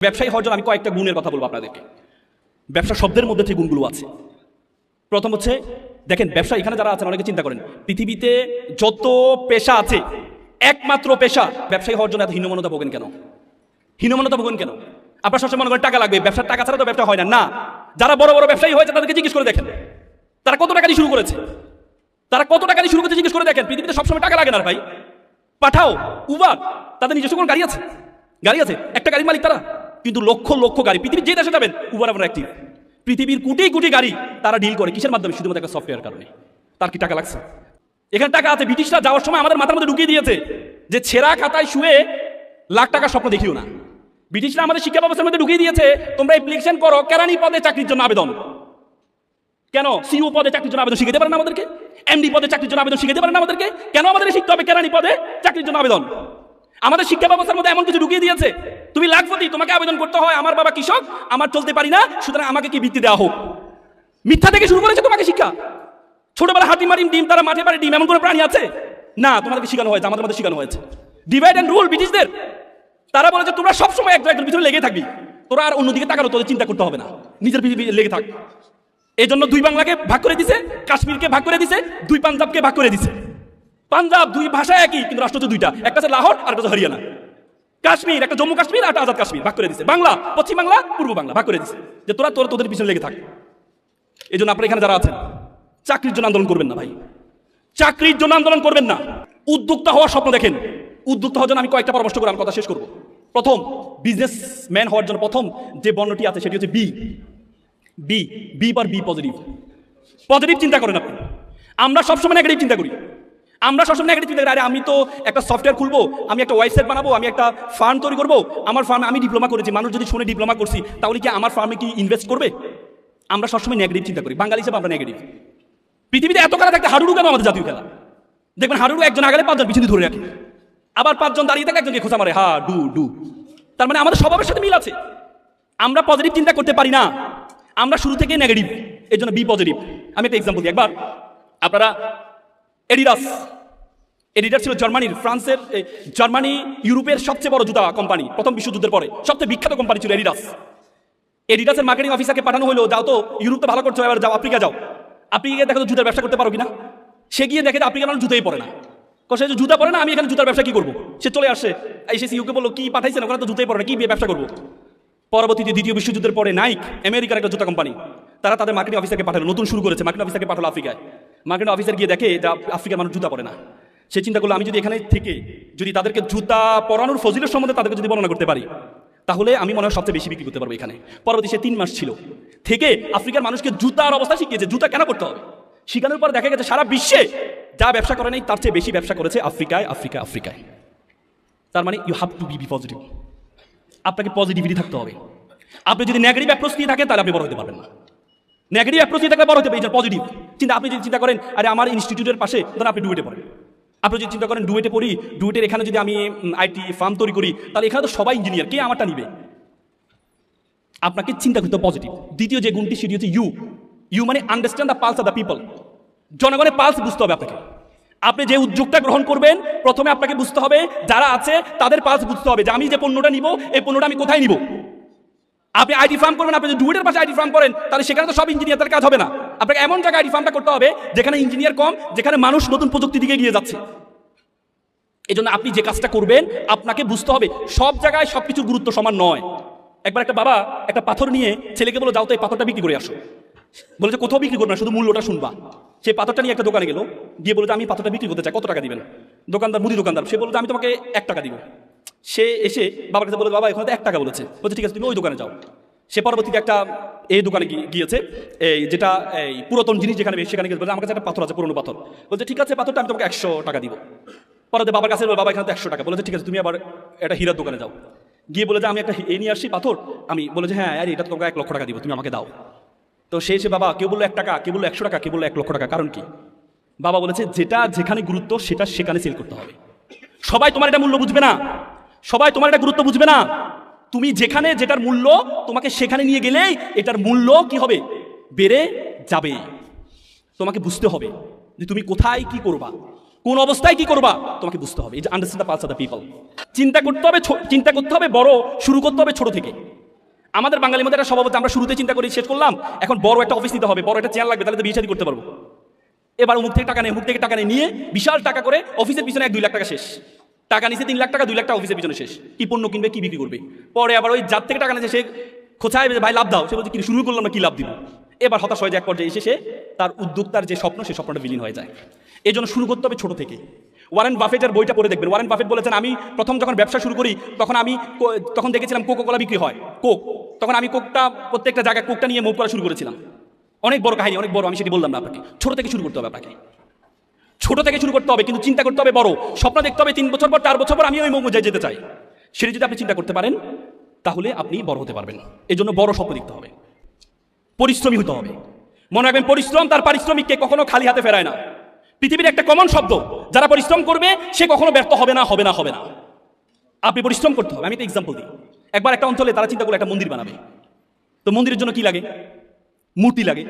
ব্যবসায়ী হওয়ার জন্য আমি কয়েকটা গুণের কথা বলবো আপনাদেরকে। ব্যবসা শব্দের মধ্যে যে গুণগুলো আছে, প্রথম হচ্ছে দেখেন, ব্যবসা এখানে যারা আছেন অনেকে চিন্তা করেন পৃথিবীতে যত পেশা আছে একমাত্র পেশা ব্যবসায়ী হওয়ার জন্য এত হীনমন্যতা ভোগেন কেন? হীনমন্যতা ভোগেন কেন? আপনার সবসময় মনে করেন টাকা লাগবে, ব্যবসার টাকা ছাড়া তো ব্যবসা হয় না। না, যারা বড় বড় ব্যবসায়ী হয়েছে তাদেরকে জিজ্ঞেস করে দেখেন তারা কত টাকা দিয়ে শুরু করেছে, তারা কত টাকা দিয়ে শুরু করেছে জিজ্ঞেস করে দেখেন। পৃথিবীতে সবসময় টাকা লাগে না ভাই। পাঠাও, উবার, তাদের নিজস্ব কোনো গাড়ি আছে? গাড়ি আছে, একটা গাড়ির মালিক তারা, কিন্তু লক্ষ লক্ষ গাড়ি। পৃথিবীর যে দেশে যাবেন উবার আপনার অ্যাক্টিভ। পৃথিবীর কোটি কোটি গাড়ি তারা ডিল করে কিসের মাধ্যমে? শুধুমাত্র একটা সফটওয়্যার কারণে। তার কি টাকা লাগছে? এখানে টাকা আছে। ব্রিটিশরা যাওয়ার সময় আমাদের মাথার মধ্যে ঢুকিয়ে দিয়েছে যে ছেঁড়া খাতায় শুয়ে লাখ টাকার স্বপ্ন দেখিও না। ব্রিটিশরা আমাদের শিক্ষা ব্যবস্থার মধ্যে ঢুকিয়ে দিয়েছে তোমরা অ্যাপ্লিকেশন করো কেরানি পদে চাকরির জন্য আবেদন। কেন? সিইও পদে চাকরির জন্য আবেদন শিখাতে পারেন না আমাদেরকে? এমডি পদে চাকরির জন্য আবেদন শিখাতে পারেন না আমাদেরকে? কেন আমাদের শিখতে হবে কেরানি পদে চাকরির জন্য আবেদন? আমাদের শিক্ষা ব্যবস্থার মধ্যে এমন কিছু ঢুকিয়ে দিয়েছে তুমি লাখপতি, তোমাকে আবেদন করতে হয়। আমার বাবা কৃষক, আমার চলতে পারি না, সুতরাং আমাকে কি বৃত্তি দেওয়া হোক। মিথ্যা থেকে শুরু করেছে তোমাকে শিক্ষা। ছোটবেলা হাতি মারিম ডিম, তারা মাঠে পারে ডিম, এমন কোনো প্রাণী আছে? না, তোমাদেরকে শেখানো হয়েছে, আমাদের মধ্যে শেখানো হয়েছে ডিভাইড অ্যান্ড রুল। ব্রিটিশদের তারা বলেছে তোমরা সবসময় একজনের ভিতরে লেগে থাকবি, তোরা আর অন্যদিকে তাকানো, তোদের চিন্তা করতে হবে না, নিজের ভিতরে লেগে থাক। এই জন্য দুই বাংলাকে ভাগ করে দিছে, কাশ্মীরকে ভাগ করে দিছে, দুই পাঞ্জাবকে ভাগ করে দিছে। পাঞ্জাব দুই ভাষা একই, কিন্তু রাষ্ট্র দুইটা, একটা হচ্ছে লাহোর আর একটা হচ্ছে হরিয়ানা। কাশ্মীর একটা জম্মু কাশ্মীর আর একটা আজাদ কাশ্মীর ভাগ করে দিছে। বাংলা পশ্চিম বাংলা পূর্ব বাংলা ভাগ করে দিছে, যে তোদের পিছনে লেগে থাক। এই জন্য আপনারা এখানে যারা আছেন চাকরির জন্য আন্দোলন করবেন না ভাই, চাকরির জন্য আন্দোলন করবেন না। উদ্যোক্তা হওয়ার স্বপ্ন দেখেন। উদ্যোক্তা হওয়ার জন্য আমি কয়েকটা পরামর্শ করে আমার কথা শেষ করবো। প্রথম, বিজনেসম্যান হওয়ার জন্য প্রথম যে বর্ণটি আছে সেটি হচ্ছে বি। বি বি পর বি পজিটিভ। পজিটিভ চিন্তা করেন আপনি। আমরা সবসময় নেগেটিভ চিন্তা করি। আমরা সবসময় নেগেটিভ চিন্তা করি, আরে আমি তো একটা সফটওয়্যার খুলবো, আমি একটা ওয়েবসাইট বানাবো, আমি একটা ফার্ম তৈরি করবো, আমার ফার্মে আমি ডিপ্লোমা করেছি, মানুষ যদি শুনে ডিপ্লোমা করছি তাহলে কি আমার ফার্মে কি ইনভেস্ট করবে? আমরা সবসময় নেগেটিভ চিন্তা করি। বাঙালি হিসেবে আমরা নেগেটিভ। পৃথিবীতে এত খেলা থাকতে হাডুডু কেন আমাদের জাতীয় খেলা? দেখবেন হাডুডু একজন আগালে পাঁচজন পিছনে ধরে রাখে, আবার পাঁচজন দাঁড়িয়ে থাকে একজনকে খোঁচা মারে, হা ডু ডু। তার মানে আমাদের স্বভাবের সাথে মিল আছে। আমরা পজিটিভ চিন্তা করতে পারি না, আমরা শুরু থেকে নেগেটিভ। এর জন্য বি পজিটিভ। আমি একটা এক্সাম্পল দিই। একবার আপনারা এডিডাস ছিল জার্মানির, ফ্রান্সের, জার্মানি ইউরোপের সবচেয়ে বড় জুতা কোম্পানি। প্রথম বিশ্বযুদ্ধের পরে সবচেয়ে বিখ্যাত কোম্পানি ছিল এডিডাসের মার্কেটিং অফিসারকে পাঠানো হলো, যাও তো ইউরোপ তো ভালো করছো, এবার যাও আফ্রিকা যাও, আফ্রিকা দেখো তো জুতার ব্যবসা করতে পারো কিনা। সে গিয়ে দেখে যে আফ্রিকার মানুষ জুতাই পরে না। সে যে জুতা পরে না, আমি এখানে জুতার ব্যবসা কি করবো? সে চলে আসে, এসে সিইওকে বললো কি পাঠাইছেন, ওখানে তো জুতাই পরে না, কি ব্যবসা করবো? পরবর্তীতে দ্বিতীয় বিশ্বযুদ্ধের পরে নাইক, আমেরিকার একটা জুতা কোম্পানি, তারা তাদের মার্কেটিং অফিসারকে পাঠালো, নতুন শুরু করেছে, মার্কেটিং অফিসারকে পাঠালো আফ্রিকায়। মার্কেটিং অফিসার গিয়ে দেখে যে আফ্রিকার মানুষ জুতা পরে না। সে চিন্তা করলো আমি যদি এখানে থেকে যদি তাদেরকে জুতা পরানোর ফজিলের সম্বন্ধে তাদেরকে যদি বর্ণনা করতে পারি তাহলে আমি মনে হয় সবচেয়ে বেশি বিক্রি করতে পারবো এখানে। পরবর্তী সে 3 মাস ছিল, থেকে আফ্রিকার মানুষকে জুতার অবস্থা শিখিয়েছে, জুতা কেন করতে হবে। শিখানোর পর দেখা গেছে সারা বিশ্বে যা ব্যবসা করে নাই তার চেয়ে বেশি ব্যবসা করেছে আফ্রিকায়। তার মানে you have to be positive. আপনাকে পজিটিভিটি থাকতে হবে। আপনি যদি নেগেটিভ অ্যাপ্রোচ নিয়ে থাকেন তাহলে আপনি বড় হতে পারবেন না। নেগেটিভ অ্যাপ্রোচ নিয়ে থাকলে বড় হতে পারবেন, পজিটিভ চিন্তা। আপনি যদি চিন্তা করেন আরে আমার ইনস্টিটিউটের পাশে, ধরুন আপনি ডুয়েটে পড়েন, আপনি যদি চিন্তা করেন ডুয়েটে পড়ি, ডুয়েটের এখানে যদি আমি আইটি ফার্ম তৈরি করি তাহলে এখানে তো সবাই ইঞ্জিনিয়ার, কে আমারটা নিবে? আপনাকে চিন্তা করতে পজিটিভ। দ্বিতীয় যে গুণটি সেটি হচ্ছে ইউ মানে understand the pulse of the people. জনগণের পালস বুঝতে হবে আপনাকে। আপনি যে উদ্যোগটা গ্রহণ করবেন প্রথমে আপনাকে বুঝতে হবে যারা আছে তাদের পালস বুঝতে হবে, যে আমি যে পণ্যটা নিব এই পণ্যটা আমি কোথায় নিব। আপনি আইটি ফার্ম করবেন, আপনি যদি ডুয়েটের পাশে আইটি ফার্ম করেন তাহলে সেখানে তো সব ইঞ্জিনিয়ারদের কাজ হবে না। আপনাকে এমন জায়গায় আইটি ফার্মটা করতে হবে যেখানে ইঞ্জিনিয়ার কম, যেখানে মানুষ নতুন প্রযুক্তির দিকে এগিয়ে যাচ্ছে। এই জন্য আপনি যে কাজটা করবেন আপনাকে বুঝতে হবে সব জায়গায় সবকিছুর গুরুত্ব সমান নয়। একবার একটা বাবা একটা পাথর নিয়ে ছেলেকে বলো যাও তো এই পাথরটা বিক্রি করে আসো। বলেছে কোথাও বিক্রি করবে না, শুধু মূল্যটা শুনবা। সে পাথরটা নিয়ে একটা দোকানে গেল, গিয়ে বলে যে আমি পাথরটা বিক্রি করতে চাই, কত টাকা দিবেন? দোকানদার, মুদি দোকানদার, সে বলছে আমি তোমাকে 1 টাকা দিব। সে এসে বাবার কাছে বলে বাবা এখানে তো 1 টাকা বলেছে। বলছে ঠিক আছে তুমি ওই দোকানে যাও। সে পরবর্তীতে একটা এই দোকানে গিয়েছে, এই যেটা এই পুরাতন জিনিস যেখানে সেখানে গিয়ে বলছে আমার কাছে একটা পাথর আছে, পুরনো পাথর। বলছে ঠিক আছে পাথরটা আমি তোমাকে 100 টাকা দিব। পরে বাবার কাছে বাবা এখানে তো 100 টাকা। বলেছে ঠিক আছে তুমি আবার একটা হীরার দোকানে যাও, গিয়ে বলে যে আমি একটা এই নিয়ে আসছি পাথর, আমি বলেছে হ্যাঁ আরে এটা তোমাকে 1 লক্ষ টাকা দিব, তুমি আমাকে দাও। তো সে বাবা কেউ বললো 1 টাকা, কেউ বললো 100 টাকা, কেউ বললো 1 লক্ষ টাকা, কারণ কি? বাবা বলেছে যেটা যেখানে গুরুত্ব সেটা সেখানে সেল করতে হবে। সবাই তোমার এটা মূল্য বুঝবে না, সবাই তোমার এটা গুরুত্ব বুঝবে না। তুমি যেখানে যেটার মূল্য তোমাকে সেখানে নিয়ে গেলেই এটার মূল্য কি হবে? বেড়ে যাবে। তোমাকে বুঝতে হবে যে তুমি কোথায় কি করবা, কোন অবস্থায় কি করবা তোমাকে বুঝতে হবে। এই যে understand the pulse of the people. চিন্তা করতে হবে বড়, শুরু করতে হবে ছোট থেকে। আমাদের বাঙালির মধ্যে একটা স্বভাব হচ্ছে, আমরা শুরুতে চিন্তা করি শেষ করলাম, এখন বড় একটা অফিস নিতে হবে, বড় একটা চেয়ার লাগবে, তাহলে তো বিয়ে শাদী করতে পারবো। এবার অমুক থেকে টাকা নেই, অমুক থেকে টাকা নিয়ে বিশাল টাকা করে অফিসের পিছনে 1-2 লাখ টাকা শেষ। টাকা নিচে 3 লাখ টাকা, 2 লাখ টাকা অফিসের পিছনে শেষ। কি পণ্য কিনবে, কি বিক্রি করবে। পরে আবার ওই যার থেকে টাকা নিয়েছে সে খোঁচায়, ভাই লাভ দাও, সে বলছে কি শুরু করলাম না, কি লাভ দিব। এবার হতাশ হয়ে যায়, এক পর্যায়ে এসে সে তার উদ্যোক্তার যে স্বপ্ন, সেই স্বপ্নটা বিলীন হয়ে যায়। এই জন্য শুরু করতে হবে ছোট থেকে। ওয়ারেন বাফেটের বইটা পড়ে দেখবেন। ওয়ারেন বাফেট বলেছেন, আমি প্রথম যখন ব্যবসা শুরু করি তখন দেখেছিলাম কোকো কোলা বিক্রি হয়, কোক। তখন আমি কোকটা প্রত্যেকটা জায়গায় কোকটা নিয়ে মুভ করা শুরু করেছিলাম। অনেক বড় কাহিনী, অনেক বড়, আমি সেটি বললাম না আপনাকে। ছোট থেকে শুরু করতে হবে আপনাকে, ছোট থেকে শুরু করতে হবে, কিন্তু চিন্তা করতে হবে বড়। স্বপ্ন দেখতে হবে 3 বছর পর, 4 বছর পর আমি ওই মৌজায় যেতে চাই। সেটি যদি আপনি চিন্তা করতে পারেন, তাহলে আপনি বড় হতে পারবেন। এই জন্য বড় স্বপ্ন দেখতে হবে, পরিশ্রমী হতে হবে। মনে রাখবেন, পরিশ্রম তার পারিশ্রমিককে কখনো খালি হাতে ফেরায় না। পৃথিবীর একটা কমন শব্দ, যারা পরিশ্রম করবে সে কখনো ব্যর্থ হবে না, হবে না, হবে না। আপনি পরিশ্রম করতে হবে। আমি একটা এক্সাম্পল দিই। একবার একটা অঞ্চলে তারা চিন্তা করলো একটা মন্দির বানাবে। তো মন্দিরের জন্য কি লাগে? মূর্তি লাগে।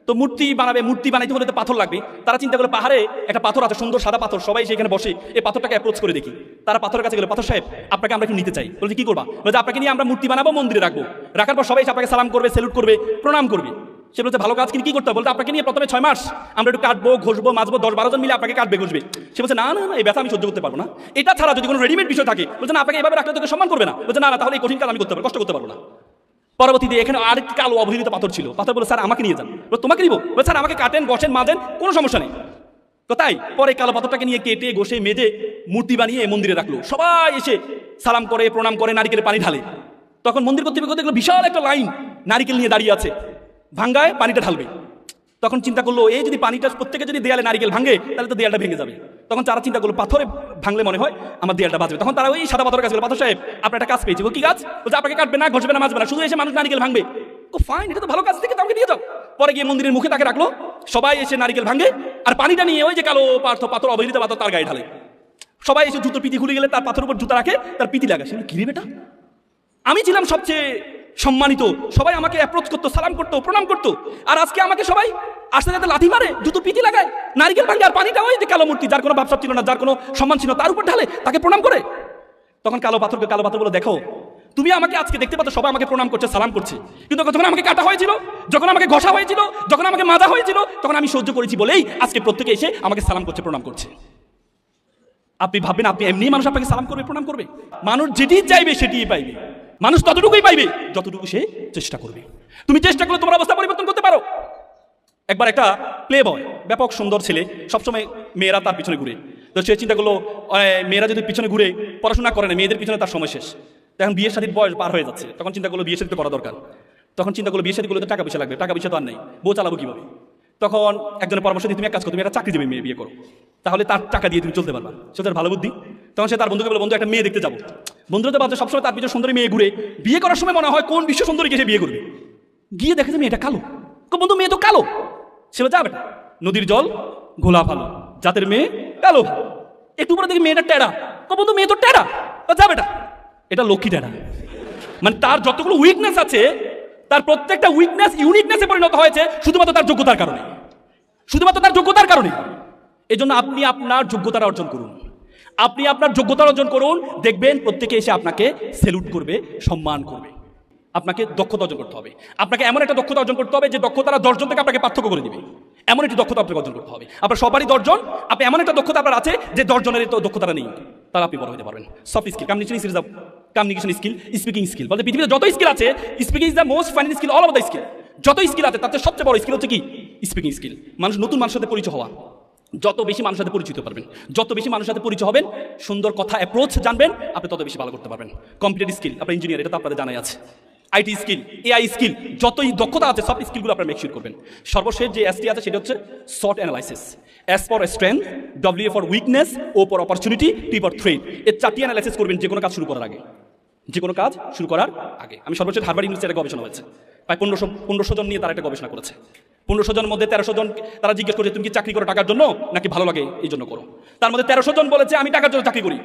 তো মূর্তি বানাবে, মূর্তি বানাইতে হলে তো পাথর লাগবে। তারা চিন্তা করলো পাহাড়ে একটা পাথর আছে, সুন্দর সাদা পাথর, সবাই সেখানে বসে এই পাথরটাকে অ্যাপ্রোচ করে দেখি। তারা পাথরের কাছে গেল, পাথর সাহেব আপনাকে আমরা কি নিতে চাই। বলছে কি করবা? বলছে আপনাকে নিয়ে আমরা মূর্তি বানাবো, মন্দিরে রাখবো। রাখার পর সবাই আপনাকে সালাম করবে, স্যালুট করবে, প্রণাম করবে। সে বলছে ভালো কাজ, কিন্তু কি করতে হবে? বলতে আপনাকে নিয়ে প্রথমে 6 মাস আমরা একটু কাটবো, ঘষবো, মাজবো, 10-12 জন মিলে আপনাকে কাটবে, ঘষবে। সে বলছে না না না, এই ব্যথা আমি সহ্য করতে পারবো না। এটা ছাড়া যদি কোনো রেডিমেড বিষয় থাকে, বলছে না আপনাকে এভাবে রাখলে তোকে সম্মান করবে না। বলছে না না, তাহলে এই কঠিন কাজ আমি করতে পারবো, কষ্ট করতে পারবো না। পরবর্তীতে এখানে আরেকটি কালো অবহেলিত পাথর ছিল। পাথর বলে স্যার আমাকে নিয়ে যান। তোমাকে নিবো? বলে স্যার আমাকে কাটেন, বসেন, মাজেন, কোনো সমস্যা নেই। তো তাই পরে কালো পাথরটাকে নিয়ে কেটে ঘষে মেজে মূর্তি বানিয়ে মন্দিরে রাখলো। সবাই এসে সালাম করে, প্রণাম করে, নারিকেলের পানি ঢালে। তখন মন্দির কর্তৃপক্ষ দেখলো বিশাল একটা লাইন নারিকেল নিয়ে দাঁড়িয়ে আছে, ভাঙ্গায় পানিটা ঢালবে। তখন চিন্তা করলো, এই যদি পানিটা প্রত্যেকে যদি দেয়ালে নারিকেল ভাঙে, তাহলে তো দেয়ালটা ভেঙে যাবে। তখন তারা চিন্তা করলো পাথরে ভাঙলে মনে হয় আমার দেয়ালটা বাঁচবে। তখন তারা ওই সাদা পাথরের কাছে গেল, পাথর সাহেব আপনার একটা কাজ পেয়েছি। কি কাজ? বলছে আপনাকে কাটবে না, ঘষবে না, মাজবে না, শুধু এসে মানুষ নারিকেল ভাঙবে। ও ফাইন, এটা তো ভালো কাজ, থেকে আমাকে দিয়ে যাও। পরে গিয়ে মন্দিরের মুখে তাকে রাখলো, সবাই এসে নারিকেল ভাঙে, আর পানিটা নিয়ে ওই যে কালো পাথর অবহেলিত পাথর তার গায়ে ঢালে। সবাই এসে জুতোর পিঠি খুলে গেলে তার পাথরের উপর জুতা রাখে, তার পিঠি লাগা। সে ঘিরে বেটা, আমি ছিলাম সবচেয়ে সম্মানিত, সবাই আমাকে অ্যাপ্রোচ করতো, সালাম করতো, প্রণাম করতো, আর আজকে আমাকে সবাই আসতে যাতে লাথি মারে, জুতো পিঠি লাগায়, নারিকেল ভাঙে, আর পানিটা ওই যে কালো মূর্তি, যার কোনো ব্যবসা ছিল না, যার কোনো সম্মান ছিল, তার উপর ঢালে, তাকে প্রণাম করে। তখন কালো পাথর বলে, দেখো তুমি আমাকে আজকে দেখতে পাচ্ছ, সবাই আমাকে প্রণাম করছে, সালাম করছে, কিন্তু যখন আমাকে কাটা হয়েছিল, যখন আমাকে ঘষা হয়েছিল, যখন আমাকে মাজা হয়েছিল, তখন আমি সহ্য করেছি বলেই আজকে প্রত্যেকে এসে আমাকে সালাম করছে, প্রণাম করছে। আপনি ভাববেন আপনি এমনি মানুষ আপনাকে সালাম করবে, প্রণাম করবে? মানুষ যেটি চাইবে সেটিই পাইবে। মানুষ ততটুকুই পাইবে যতটুকু সে চেষ্টা করবে। তুমি চেষ্টা করলে তোমার অবস্থা পরিবর্তন করতে পারো। একবার একটা প্লে বয়, ব্যাপক সুন্দর ছেলে, সবসময় মেয়েরা তার পিছনে ঘুরে। তো সে চিন্তা করলো, মেয়েরা যদি পিছনে ঘুরে পড়াশোনা করে না, মেয়েদের পিছনে তার সময় শেষ। তখন বিয়ের শাদীর বয়স পার হয়ে যাচ্ছে। তখন চিন্তা করলো বিয়ে শাদী করা দরকার। তখন চিন্তা করলো বিয়ে শাদী করলে তো টাকা পয়সা লাগবে, টাকা পয়সা তো আর নেই, বউ চালাবো কিভাবে? তখন একজনের পরামর্শ দিয়ে, তুমি এক কাজ করো, তুমি একটা চাকরি দেবে, মেয়ে বিয়ে করো, তাহলে তার টাকা দিয়ে তুমি চলতে পারবা। সে তার ভালো বুদ্ধি। তখন সে তার বন্ধুকে বলে, বন্ধু একটা মেয়ে দেখতে যাবো। বন্ধুরা তো ভাবছে সবসময় তার পিছনে সুন্দরী মেয়ে ঘুরে, বিয়ে করার সময় মনে হয় কোন বিশ্ব সুন্দরীকে সে বিয়ে করবে। গিয়ে দেখে যে মেয়েটা কালো। বন্ধু মেয়ে তো কালো। সে যাবে না, নদীর জল ঘোলা ভালো, জাতের মেয়ে কালো ভালো। একটু পরে দেখি মেয়েটা টেরা। বন্ধু মেয়ে তো টেরা, যাবে না, এটা লক্ষ্মী টেরা। মানে তার যতগুলো উইকনেস আছে, তার প্রত্যেকটা উইকনেস ইউনিকনেসে পরিণত হয়েছে শুধুমাত্র তার যোগ্যতার কারণে, শুধুমাত্র তার যোগ্যতার কারণে। এই জন্য আপনি আপনার যোগ্যতা অর্জন করুন, আপনি আপনার যোগ্যতা অর্জন করুন, দেখবেন প্রত্যেকে এসে আপনাকে সেলুট করবে, সম্মান করবে। আপনাকে দক্ষতা অর্জন করতে হবে। আপনাকে এমন একটা দক্ষতা অর্জন করতে হবে যে দক্ষতারা 10 জন থেকে আপনাকে পার্থক্য করে দিবে। এমন একটি দক্ষতা আপনাকে অর্জন করতে হবে। আপনার সবারই 10 জন, আপনি এমন একটা দক্ষতা আপনার আছে যে 10 জনের তো দক্ষতাটা নেই, তাহলে আপনি বড় হতে পারবেন। Soft skill, communication skill, speaking skill, বলতে পৃথিবীতে যত স্কিল আছে, speaking is the most final skill all over the skill. যত স্কিল আছে তাতে সবচেয়ে বড় স্কিল হচ্ছে কি? Speaking skill. মানুষ নতুন মানুষের সাথে পরিচয় হওয়া। যত বেশি মানুষের সাথে পরিচিত পারবেন, যত বেশি মানুষের সাথে পরিচয় হবেন, সুন্দর কথা অ্যাপ্রোচ জানবেন, আপনি তত বেশি ভালো করতে পারবেন। কম্পিউটার স্কিল, আপনার ইঞ্জিনিয়ার, এটা তো আপনাদের জানাই আছে। আইটি স্কিল, এআই স্কিল, যতই দক্ষতা আছে সব স্কিলগুলো আপনারা মেকশিওর করবেন। সর্বশেষ যে এসটি আছে সেটা হচ্ছে SWOT analysis. S for strength, W for weakness, O for opportunity, T for threat. এই 4টি অ্যানালাইসিস করবেন যে কোনো কাজ শুরু করার আগে, যে কোনো কাজ শুরু করার আগে। আমি সর্বশেষ হার্ভার্ড ইউনিভার্সিটিতে গবেষণা হয়েছে, প্রায় 1500 জন নিয়ে তারা একটা গবেষণা করেছে। 1500 জনের মধ্যে 1300 জন তারা জিজ্ঞেস করেছে তুমি কি চাকরি করো টাকার জন্য নাকি ভালো লাগে এই জন্য করো। তার মধ্যে 1300 জন বলেছে আমি টাকার জন্য চাকরি করি,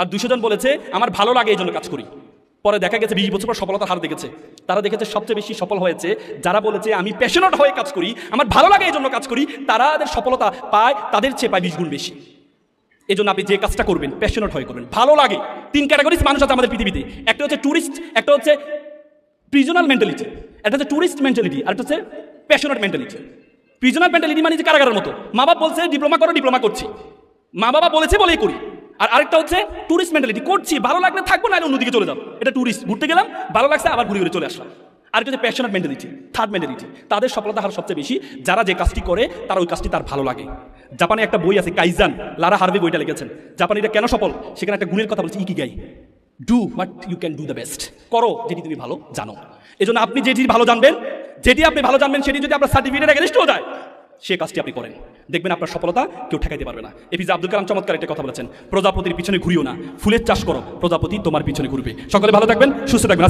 আর 200 জন বলেছে আমার ভালো লাগে এই জন্য কাজ করি। পরে দেখা গেছে 20 বছর পর সফলতার হার দেখেছে, তারা দেখেছে সবচেয়ে বেশি সফল হয়েছে যারা বলেছে আমি প্যাশনেট হয়ে কাজ করি, আমার ভালো লাগে এই জন্য কাজ করি, তাদের সফলতা পায় তাদের চেয়ে পায় 20 গুণ বেশি। এই জন্য আপনি যে কাজটা করবেন প্যাশনেট হয়ে করবেন, ভালো লাগে। 3 ক্যাটাগরিজ মানুষ আছে আমাদের পৃথিবীতে, একটা হচ্ছে ট্যুরিস্ট, একটা হচ্ছে প্রিজনাল মেন্টালিটি, এটা হচ্ছে ট্যুরিস্ট মেন্টালিটি, আর এটা হচ্ছে প্যাশনেট মেন্টালিটি। প্রিজনাল মেন্টালিটি মানে যে কারাগারের মতো, মা বাবা বলছে ডিপ্লোমা করো, ডিপ্লোমা করছি, মা বাবা বলেছে বলেই করি। আর আরেকটা হচ্ছে ট্যুরিস্ট মেন্টালিটি, করছি ভালো লাগলে থাকবো, না অন্যদিকে চলে যাবো। এটা ট্যুরিস্ট, ঘুরতে গেলাম, ভালো লাগছে আবার ঘুরে ঘুরে চলে আসলাম। আর এটা হচ্ছে প্যাশনেট মেন্টালিটি, থার্ড মেন্টালিটি। তাদের সফলতা হার সবচেয়ে বেশি যারা যে কাজটি করে তার ওই কাজটি তার ভালো লাগে। জাপানে একটা বই আছে কাইজান, লারা হার্ভে বইটা লিখেছেন। জাপানিরা কেন সফল, সেখানে একটা গুণের কথা বলছে ikigai, do what you can do the best, করো যেটি তুমি ভালো জানো। এই জন্য আপনি যেটি ভালো জানবেন, যেটি আপনি ভালো জানবেন, সেটি যদি আপনার সার্টিফিকেটের এগেনস্টও যায়, সে কাজটি আপনি করেন, দেখবেন আপনার সফলতা কেউ ঠেকাইতে পারবে না। এপিজে আব্দুল কালাম চমৎকার একটা কথা বলেছেন, প্রজাপতির পিছনে ঘুরিও না, ফুলের চাষ করো, প্রজাপতি তোমার পিছনে ঘুরবে। সকলে ভালো থাকবেন, সুস্থ থাকবেন।